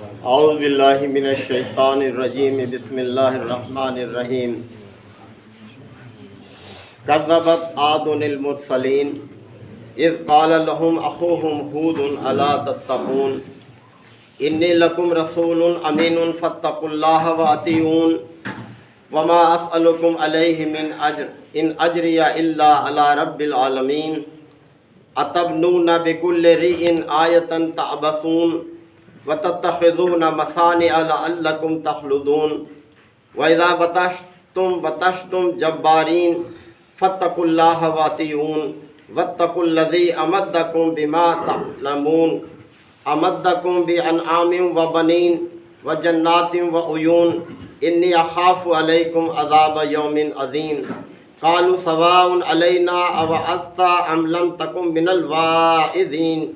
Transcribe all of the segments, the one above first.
اعوذ باللہ من الشیطان الرجیم بسم اللہ الرحمن الرحیم کذبت عاد المرسلین اذ قال لهم اخوهم ہود الا تتقون انی لکم رسول امین فاتقوا اللہ واطیعون وما اسألکم علیہ من اجر ان اجری الا علی رب العالمین اتبنون بکل ریء آیۃ تعبثون وتتخذون مصانع لعلکم تخلدون وَإِذَا بَطَشْتُمْ جَبَّارِينَ فَاتَّقُوا اللَّهَ وَأَطِيعُونِ وَاتَّقُوا الَّذِي أَمَدَّكُم بِمَا تَعْلَمُونَ أَمَدَّكُم بِأَنْعَامٍ وَبَنِينَ وَجَنَّاتٍ وَعُيُونٍ إِنِّي أَخَافُ عَلَيْكُمْ عَذَابَ يَوْمٍ عَظِيمٍ قَالُوا سَوَاءٌ عَلَيْنَا أَوَعَظْتَ أَمْ لَمْ تَكُن مِّنَ الْوَاعِظِينَ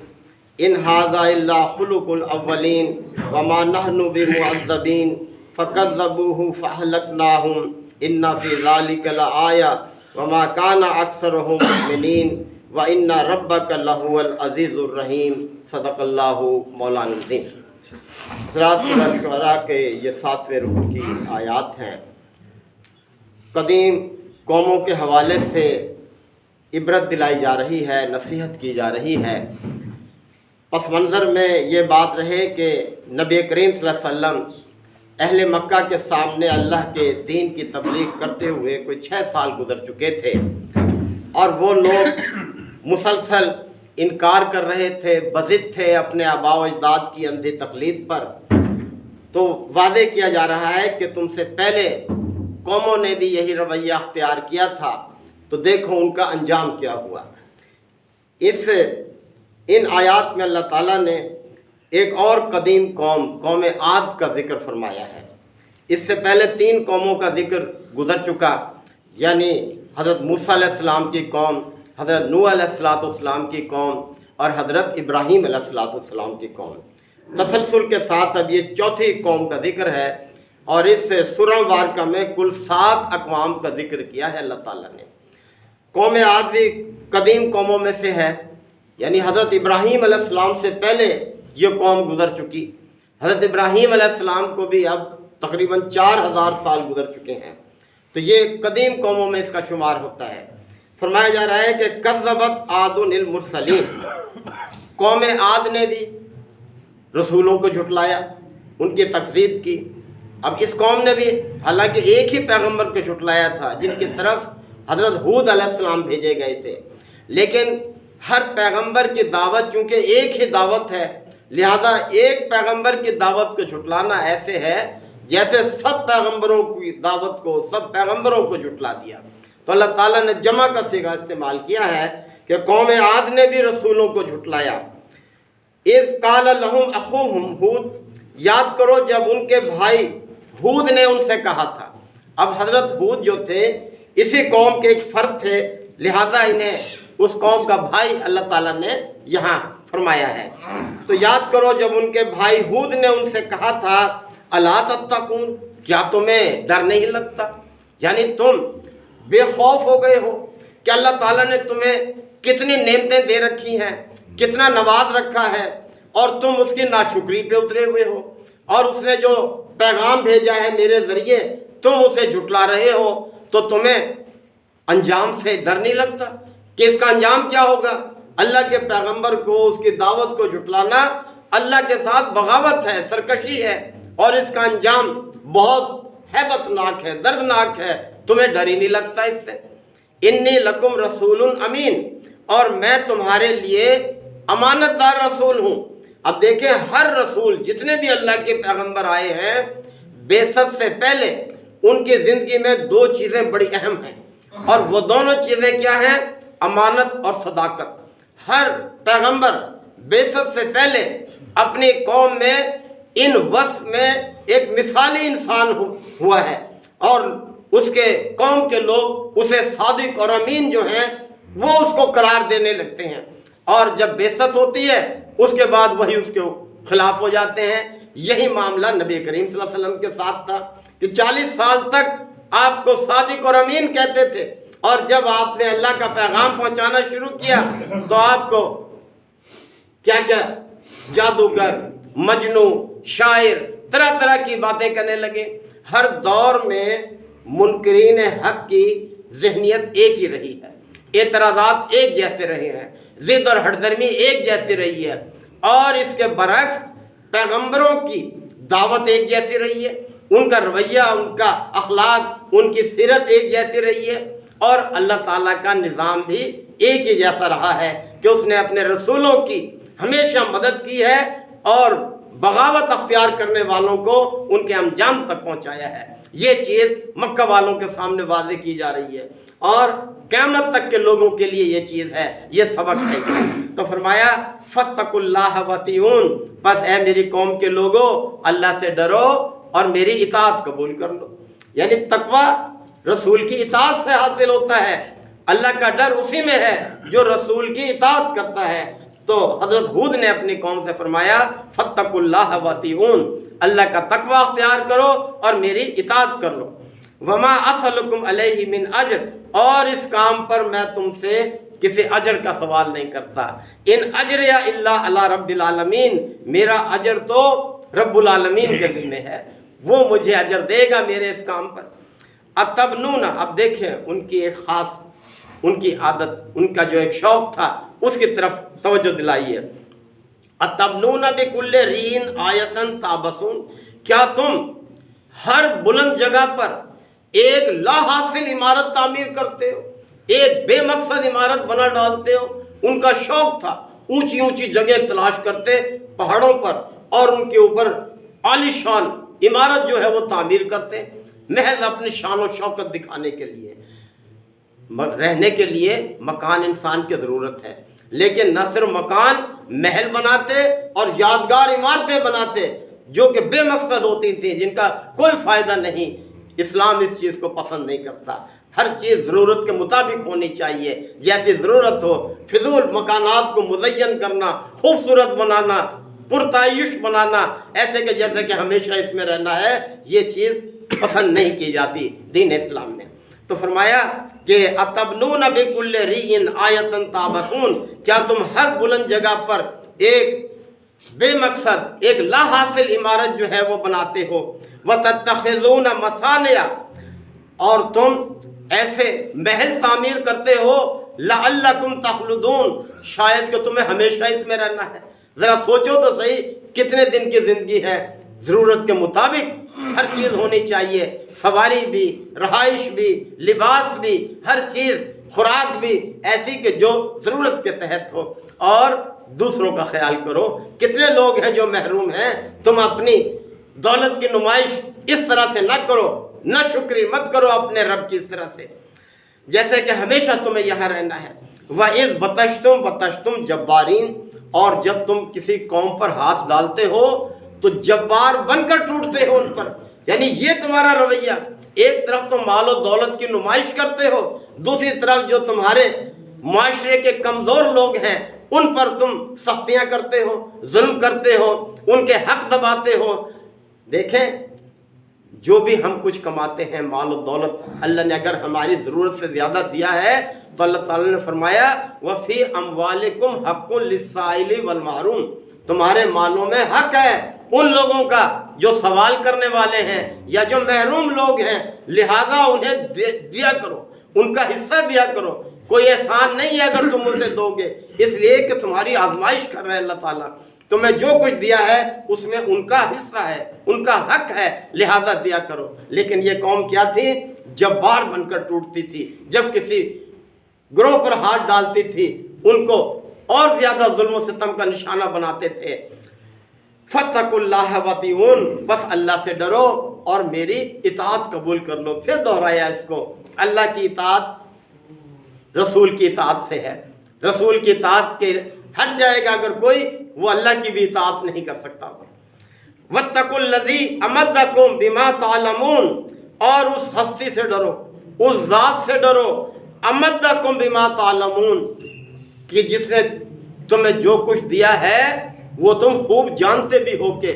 ان ھذا الا خلق الاولین وما نحن بمعذبین فکذبوہ فاہلکناہم ان فی ذلک لآیہ وما کان اکثرہم مؤمنین وان ربک لہو العزیز الرحیم صدق اللہ مولانا العظیم۔ حضرات سورہ شعراء کے یہ 7ویں رکوع کی آیات ہیں۔ قدیم قوموں کے حوالے سے عبرت دلائی جا رہی ہے، نصیحت کی جا رہی ہے۔ پس منظر میں یہ بات رہے کہ نبی کریم صلی اللہ علیہ وسلم اہل مکہ کے سامنے اللہ کے دین کی تبلیغ کرتے ہوئے کوئی 6 سال گزر چکے تھے، اور وہ لوگ مسلسل انکار کر رہے تھے، بضد تھے اپنے آباء و اجداد کی اندھی تقلید پر۔ تو وعدے کیا جا رہا ہے کہ تم سے پہلے قوموں نے بھی یہی رویہ اختیار کیا تھا، تو دیکھو ان کا انجام کیا ہوا۔ ان آیات میں اللہ تعالیٰ نے ایک اور قدیم قوم عاد کا ذکر فرمایا ہے۔ اس سے پہلے 3 قوموں کا ذکر گزر چکا، یعنی حضرت موسیٰ علیہ السلام کی قوم، حضرت نوح علیہ السلام کی قوم اور حضرت ابراہیم علیہ السلام کی قوم۔ تسلسل کے ساتھ اب یہ 4تھی قوم کا ذکر ہے، اور اس سے سورہ وارکہ میں کل 7 اقوام کا ذکر کیا ہے اللہ تعالیٰ نے۔ قوم عاد بھی قدیم قوموں میں سے ہے، یعنی حضرت ابراہیم علیہ السلام سے پہلے یہ قوم گزر چکی۔ حضرت ابراہیم علیہ السلام کو بھی اب تقریباً 4000 سال گزر چکے ہیں، تو یہ قدیم قوموں میں اس کا شمار ہوتا ہے۔ فرمایا جا رہا ہے کہ کذبت عاد المرسلین، قوم عاد نے بھی رسولوں کو جھٹلایا، ان کی تکذیب کی۔ اب اس قوم نے بھی حالانکہ ایک ہی پیغمبر کو جھٹلایا تھا جن کی طرف حضرت ہود علیہ السلام بھیجے گئے تھے، لیکن ہر پیغمبر کی دعوت چونکہ ایک ہی دعوت ہے، لہذا ایک پیغمبر کی دعوت کو جھٹلانا ایسے ہے جیسے سب پیغمبروں کی دعوت کو، سب پیغمبروں کو جھٹلا دیا۔ تو اللہ تعالیٰ نے جمع کا صیغہ استعمال کیا ہے کہ قوم عاد نے بھی رسولوں کو جھٹلایا۔ اذ قال لهم اخوهم ہود، یاد کرو جب ان کے بھائی ہود نے ان سے کہا تھا۔ اب حضرت ہود جو تھے اسی قوم کے ایک فرد تھے، لہذا انہیں اس قوم کا بھائی اللہ تعالیٰ نے یہاں فرمایا ہے۔ تو یاد کرو جب ان کے بھائی ہود نے ان سے کہا تھا الا تتقون، کیا تمہیں ڈر نہیں لگتا؟ یعنی تم بے خوف ہو گئے ہو کہ اللہ تعالیٰ نے تمہیں کتنی نعمتیں دے رکھی ہیں، کتنا نواز رکھا ہے، اور تم اس کی ناشکری پہ اترے ہوئے ہو، اور اس نے جو پیغام بھیجا ہے میرے ذریعے تم اسے جھٹلا رہے ہو، تو تمہیں انجام سے ڈر نہیں لگتا کہ اس کا انجام کیا ہوگا؟ اللہ کے پیغمبر کو، اس کی دعوت کو جھٹلانا اللہ کے ساتھ بغاوت ہے، سرکشی ہے، اور اس کا انجام بہت ہیبت ناک ہے، دردناک ہے۔ تمہیں ڈر ہی نہیں لگتا اس سے؟ انی لکم رسول امین، اور میں تمہارے لیے امانت دار رسول ہوں۔ اب دیکھیں ہر رسول، جتنے بھی اللہ کے پیغمبر آئے ہیں، بعثت سے پہلے ان کی زندگی میں 2 چیزیں بڑی اہم ہیں، اور وہ دونوں چیزیں کیا ہیں؟ امانت اور صداقت۔ ہر پیغمبر بعثت سے پہلے اپنی قوم میں ان وصف میں ایک مثالی انسان ہوا ہے، اور اس کے قوم کے لوگ اسے صادق اور امین جو ہیں وہ اس کو قرار دینے لگتے ہیں، اور جب بعثت ہوتی ہے اس کے بعد وہی اس کے خلاف ہو جاتے ہیں۔ یہی معاملہ نبی کریم صلی اللہ علیہ وسلم کے ساتھ تھا کہ 40 سال تک آپ کو صادق اور امین کہتے تھے، اور جب آپ نے اللہ کا پیغام پہنچانا شروع کیا تو آپ کو کیا کیا جادوگر، مجنوں، شاعر طرح طرح کی باتیں کرنے لگے۔ ہر دور میں منکرین حق کی ذہنیت ایک ہی رہی ہے، اعتراضات ایک جیسے رہے ہیں، ضد اور ہٹ درمی ایک جیسی رہی ہے، اور اس کے برعکس پیغمبروں کی دعوت ایک جیسی رہی ہے، ان کا رویہ، ان کا اخلاق، ان کی سیرت ایک جیسی رہی ہے، اور اللہ تعالیٰ کا نظام بھی ایک ہی جیسا رہا ہے کہ اس نے اپنے رسولوں کی ہمیشہ مدد کی ہے اور بغاوت اختیار کرنے والوں کو ان کے انجام تک پہنچایا ہے۔ یہ چیز مکہ والوں کے سامنے واضح کی جا رہی ہے اور قیامت تک کے لوگوں کے لیے یہ چیز ہے، یہ سبق ہے۔ تو فرمایا فاتقوا اللہ واطیعون، بس اے میری قوم کے لوگوں اللہ سے ڈرو اور میری اطاعت قبول کر لو۔ یعنی تقویٰ رسول کی اطاعت سے حاصل ہوتا ہے، اللہ کا ڈر اسی میں ہے جو رسول کی اطاعت کرتا ہے۔ تو حضرت ہود نے اپنی قوم سے فرمایا فاتقوا اللہ واطیعون، اللہ کا تقویٰ اختیار کرو اور میری اطاعت کر لو۔ وما اسألکم علیہ من اجر، اور اس کام پر میں تم سے کسی اجر کا سوال نہیں کرتا۔ ان اجریہ الا علی رب العالمین، میرا اجر تو رب العالمین کے ذمہ ہے، وہ مجھے اجر دے گا میرے اس کام پر۔ اتبنون، اب دیکھیں ان کی ایک خاص، ان کی عادت، ان کا جو ایک شوق تھا اس کی طرف توجہ دلائیے۔ اتبنون بکل رین آیتن تابسون، کیا تم ہر بلند جگہ پر ایک لا حاصل عمارت تعمیر کرتے ہو، ایک بے مقصد عمارت بنا ڈالتے ہو؟ ان کا شوق تھا، اونچی اونچی جگہ تلاش کرتے پہاڑوں پر اور ان کے اوپر عالی شان عمارت جو ہے وہ تعمیر کرتے، محض اپنی شان و شوکت دکھانے کے لیے۔ رہنے کے لیے مکان انسان کی ضرورت ہے، لیکن نہ صرف مکان، محل بناتے اور یادگار عمارتیں بناتے جو کہ بے مقصد ہوتی تھیں، جن کا کوئی فائدہ نہیں۔ اسلام اس چیز کو پسند نہیں کرتا۔ ہر چیز ضرورت کے مطابق ہونی چاہیے، جیسی ضرورت ہو۔ فضول مکانات کو مزین کرنا، خوبصورت بنانا، پرتعیش بنانا، ایسے کہ جیسے کہ ہمیشہ اس میں رہنا ہے، یہ چیز پسند نہیں کی جاتی دین اسلام میں۔ تو فرمایا کہ اتبنون بکل رین آیتن تابسون، کیا تم ہر بلند جگہ پر ایک بے مقصد، ایک لا حاصل عمارت جو ہے وہ بناتے ہو۔ وتتخذون مصانع، اور تم ایسے محل تعمیر کرتے ہو لعلکم تخلدون، شاید کہ تمہیں ہمیشہ اس میں رہنا ہے۔ ذرا سوچو تو صحیح، کتنے دن کی زندگی ہے؟ ضرورت کے مطابق ہر چیز ہونی چاہیے، سواری بھی، رہائش بھی، لباس بھی، ہر چیز، خوراک بھی ایسی کہ جو ضرورت کے تحت ہو۔ اور دوسروں کا خیال کرو، کتنے لوگ ہیں جو محروم ہیں۔ تم اپنی دولت کی نمائش اس طرح سے نہ کرو، نہ شکری مت کرو اپنے رب کی اس طرح سے، جیسے کہ ہمیشہ تمہیں یہاں رہنا ہے۔ وَإِذْ بَطَشْتُمْ بَطَشْتُمْ جَبَّارِينَ، اور جب تم کسی قوم پر ہاتھ ڈالتے ہو تو جبار بن کر ٹوٹتے ہو ان پر، یعنی یہ تمہارا رویہ۔ ایک طرف تم مال و دولت کی نمائش کرتے ہو، دوسری طرف جو تمہارے معاشرے کے کمزور لوگ ہیں ان پر تم سختیاں کرتے ہو، ظلم کرتے ہو، ان کے حق دباتے ہو۔ دیکھیں، جو بھی ہم کچھ کماتے ہیں، مال و دولت، اللہ نے اگر ہماری ضرورت سے زیادہ دیا ہے تو اللہ تعالیٰ نے فرمایا وَفِي أَمْوَالِكُمْ حَقٌّ لِلسَّائِلِ وَالْمَحْرُومِ، تمہارے مالوں میں حق ہے ان لوگوں کا جو سوال کرنے والے ہیں یا جو محروم لوگ ہیں، لہٰذا انہیں دیا کرو، ان کا حصہ دیا کرو۔ کوئی احسان نہیں ہے اگر تم اسے دو گے، اس لیے کہ تمہاری آزمائش کر رہے ہیں اللہ تعالیٰ۔ تمہیں جو کچھ دیا ہے اس میں ان کا حصہ ہے، ان کا حق ہے، لہٰذا دیا کرو۔ لیکن یہ قوم کیا تھی؟ جبار بن کر ٹوٹتی تھی، جب کسی گروہ پر ہاتھ ڈالتی تھی ان کو اور زیادہ ظلم و ستم کا نشانہ بناتے تھے۔ فاتقوا اللہ واطیعون، بس اللہ سے ڈرو اور میری اطاعت قبول کر لو۔ پھر دہرایا اس کو، اللہ کی اطاعت رسول کی اطاعت سے ہے۔ رسول کی اطاعت کے ہٹ جائے گا اگر کوئی، وہ اللہ کی بھی اطاعت نہیں کر سکتا۔ واتقوا الذی امدکم بما تعلمون، اور اس ہستی سے ڈرو، اس ذات سے ڈرو، امدکم بما تعلمون، کہ جس نے تمہیں جو کچھ دیا ہے وہ تم خوب جانتے بھی ہو کہ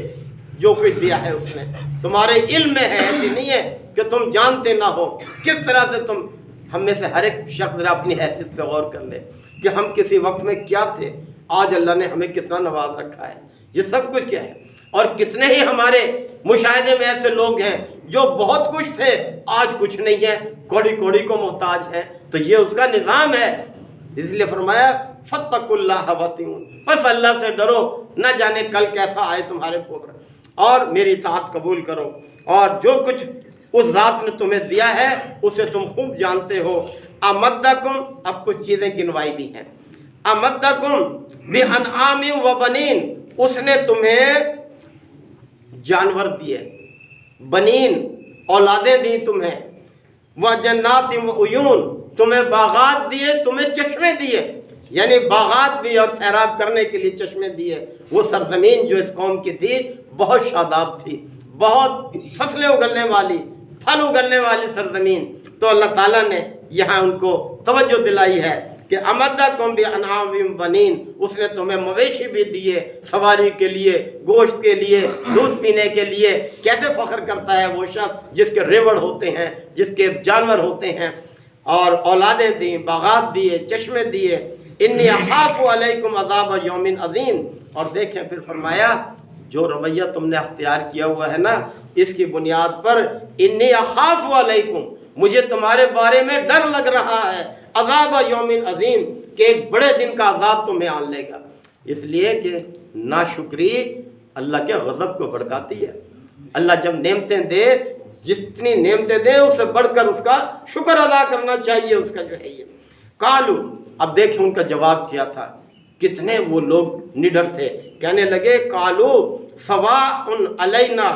جو کچھ دیا ہے اس نے تمہارے علم میں ہے، ایسی نہیں ہے کہ تم جانتے نہ ہو۔ کس طرح سے تم، ہم میں سے ہر ایک شخص ذرا اپنی حیثیت پہ غور کر لے کہ ہم کسی وقت میں کیا تھے، آج اللہ نے ہمیں کتنا نواز رکھا ہے، یہ سب کچھ کیا ہے؟ اور کتنے ہی ہمارے مشاہدے میں ایسے لوگ ہیں جو بہت کچھ تھے، آج کچھ نہیں ہے، کوڑی کوڑی کو محتاج ہے۔ تو یہ اس کا نظام ہے، اس لیے فرمایا فاتقوا اللہ واتقون، بس اللہ سے ڈرو، نہ جانے کل کیسا آئے تمہارے اوپر، اور میری اطاعت قبول کرو، اور جو کچھ اس ذات نے تمہیں دیا ہے اسے تم خوب جانتے ہو۔ امدکم، اب کچھ چیزیں گنوائی بھی ہیں، امدکم بانعام و بنین، اس نے تمہیں جانور دیے، بنین اولادیں دی تمہیں، وجنات و عیون، تمہیں باغات دیے، تمہیں چشمے دیے، یعنی باغات بھی اور سیراب کرنے کے لیے چشمے دیے۔ وہ سرزمین جو اس قوم کی تھی بہت شاداب تھی، بہت فصلیں اگلنے والی، پھل اگلنے والی سرزمین۔ تو اللہ تعالیٰ نے یہاں ان کو توجہ دلائی ہے کہ امدکم بانعام و بنین، اس نے تمہیں مویشی بھی دیے سواری کے لیے، گوشت کے لیے، دودھ پینے کے لیے۔ کیسے فخر کرتا ہے وہ شخص جس کے ریوڑ ہوتے ہیں، جس کے جانور ہوتے ہیں، اور اولادیں دیں، باغات دیے، چشمے دیے۔ انی اخاف علیکم عذاب یوم عظیم، اور دیکھیں پھر فرمایا جو رویہ تم نے اختیار کیا ہوا ہے نا، اس کی بنیاد پر انی اخاف علیکم، مجھے تمہارے بارے میں ڈر لگ رہا ہے، عذاب یوم عظیم، کہ ایک بڑے دن کا عذاب تمہیں آن لے گا۔ اس لیے کہ ناشکری اللہ کے غضب کو بھڑکاتی ہے۔ اللہ جب نعمتیں دے، جتنی نعمتیں دے اس سے بڑھ کر اس کا شکر ادا کرنا چاہیے، اس کا جو ہے یہ قالو۔ اب دیکھیں ان کا جواب کیا تھا، کتنے وہ لوگ نڈر تھے، کہنے لگے قالو سواء علینا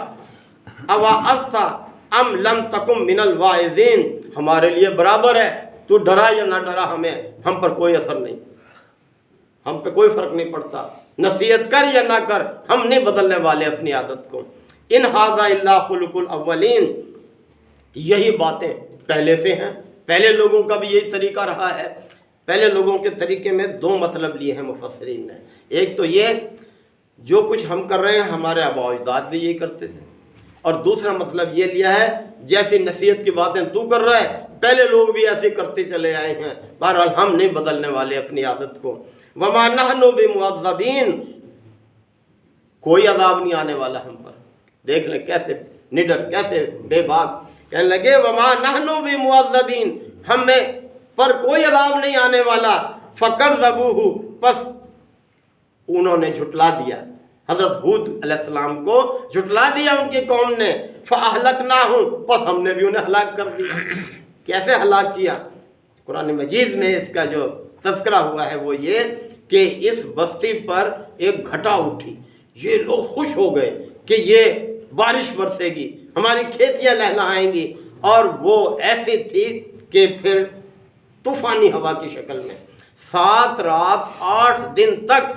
اوعظت ام لم تکم من الواعظین، ہمارے لیے برابر ہے، تو ڈرا یا نہ ڈرا، ہم پر کوئی اثر نہیں، ہم پہ کوئی فرق نہیں پڑتا، نصیحت کر یا نہ کر، ہم نہیں بدلنے والے اپنی عادت کو۔ ان ھذا الا خلق الاولین، یہی باتیں پہلے سے ہیں، پہلے لوگوں کا بھی یہی طریقہ رہا ہے۔ پہلے لوگوں کے طریقے میں دو مطلب لیے ہیں مفسرین نے، ایک تو یہ جو کچھ ہم کر رہے ہیں ہمارے آباء و اجداد بھی یہی کرتے تھے، اور دوسرا مطلب یہ لیا ہے جیسی نصیحت کی باتیں تو کر رہا ہے پہلے لوگ بھی ایسے کرتے چلے آئے ہیں، بہرحال ہم نہیں بدلنے والے اپنی عادت کو۔ وما نحن بمعذبین، کوئی عذاب نہیں آنے والا ہم پر۔ دیکھ لیں کیسے نڈر، کیسے بے باک، کہنے لگے وما نحن بمعذبین، ہمیں پر کوئی عذاب نہیں آنے والا۔ فکذبوہ، پس انہوں نے جھٹلا دیا، حضرت ہود علیہ السلام کو جھٹلا دیا ان کی قوم نے۔ فاہلکناہم، پس ہم نے بھی انہیں ہلاک کر دیا۔ کیسے ہلاک کیا؟ قرآن مجید میں اس کا جو تذکرہ ہوا ہے وہ یہ کہ اس بستی پر ایک گھٹا اٹھی، یہ لوگ خوش ہو گئے کہ یہ بارش برسے گی، ہماری کھیتیاں لہلہائیں گی، اور وہ ایسی تھی کہ پھر طوفانی ہوا کی شکل میں 7 رات 8 دن تک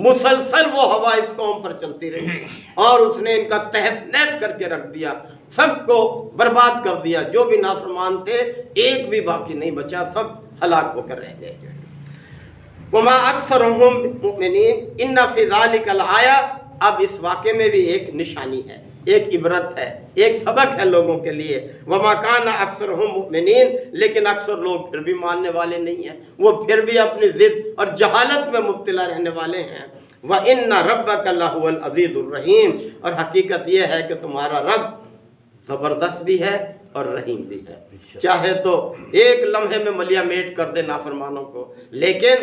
مسلسل وہ ہوا اس قوم پر چلتی رہی، اور اس نے ان کا تہس نہس کر کے رکھ دیا، سب کو برباد کر دیا، جو بھی نافرمان تھے ایک بھی باقی نہیں بچا، سب ہلاک ہو کر رہ گئے۔ وما اکثرهم مؤمنین ان فی ذلک الآیہ، اب اس واقعے میں بھی ایک نشانی ہے، ایک عبرت ہے، ایک سبق ہے لوگوں کے لیے۔ وما کان اکثرهم مؤمنین، لیکن اکثر لوگ پھر بھی ماننے والے نہیں ہیں، وہ پھر بھی اپنی ضد اور جہالت میں مبتلا رہنے والے ہیں۔ وَإِنَّ رَبَّكَ لَهُوَ الْعَزِيزُ الرَّحِيمُ، اور حقیقت یہ ہے کہ تمہارا رب زبردست بھی ہے اور رحیم بھی ہے، چاہے تو ایک لمحے میں ملیا میٹ کر دے نافرمانوں کو، لیکن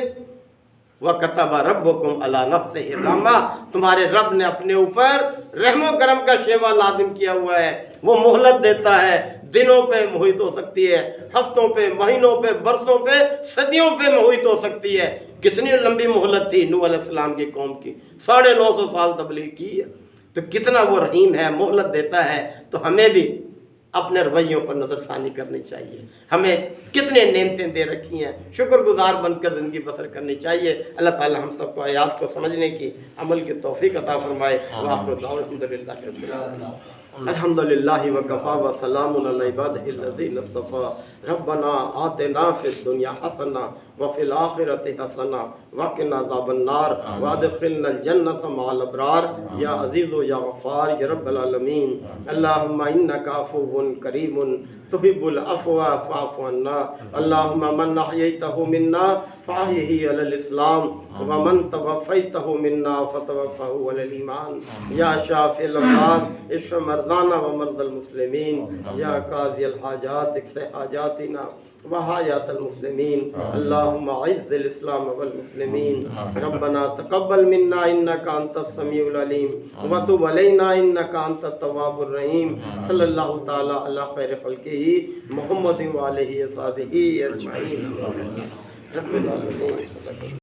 وَكَتَبَ رَبُّكُمْ عَلَى نَفْسِهِ الرَّحْمَةَ، تمہارے رب نے اپنے اوپر رحم و کرم کا شیوا لازم کیا ہوا ہے، وہ مہلت دیتا ہے، دنوں پہ محیط ہو سکتی ہے، ہفتوں پہ، مہینوں پہ، برسوں پہ، صدیوں پہ محیط ہو سکتی ہے۔ کتنی لمبی مہلت تھی نوح علیہ السلام کی قوم کی، 950 سال تبلیغ کی ہے، تو کتنا وہ رحیم ہے، مہلت دیتا ہے۔ تو ہمیں بھی اپنے رویوں پر نظر ثانی کرنی چاہیے، ہمیں کتنے نعمتیں دے رکھی ہیں، شکر گزار بن کر زندگی بسر کرنی چاہیے۔ اللہ تعالی ہم سب کو آیات کو سمجھنے کی، عمل کی توفیق عطا فرمائے۔ وآخر دعوانا الحمدللہ رب العالمین، الحمدللہ وکفی وسلام علی عبادہ الذین اصطفی، ربنا آتنا فی الدنیا حسنہ وفی الآخرۃ حسنہ وقنا عذاب النار وادخلنا الجنۃ مع الابرار یا عزیز و یا غفار یا رب العالمین۔ اللہم انک عفو کریم تحب العفو فاعف عنا۔ اللہم من احییتہ منا فاحیہ علی الاسلام ومن توفیتہ منا فتوفہ علی الایمان۔ یا شافی الامراض اشف مرضانا ومرضى المسلمین۔ یا قاضی الحاجات اقض حاجاتنا وحاجات المسلمین۔ اللہم اعز الاسلام والمسلمین۔ ربنا تقبل منا انک انت السمیع العلیم وتب علینا انک انت التواب الرحیم۔ صلی اللہ تعالی علی خیر خلقہ محمد وآلہ وصحبہ اجمعین۔ رب العالمین۔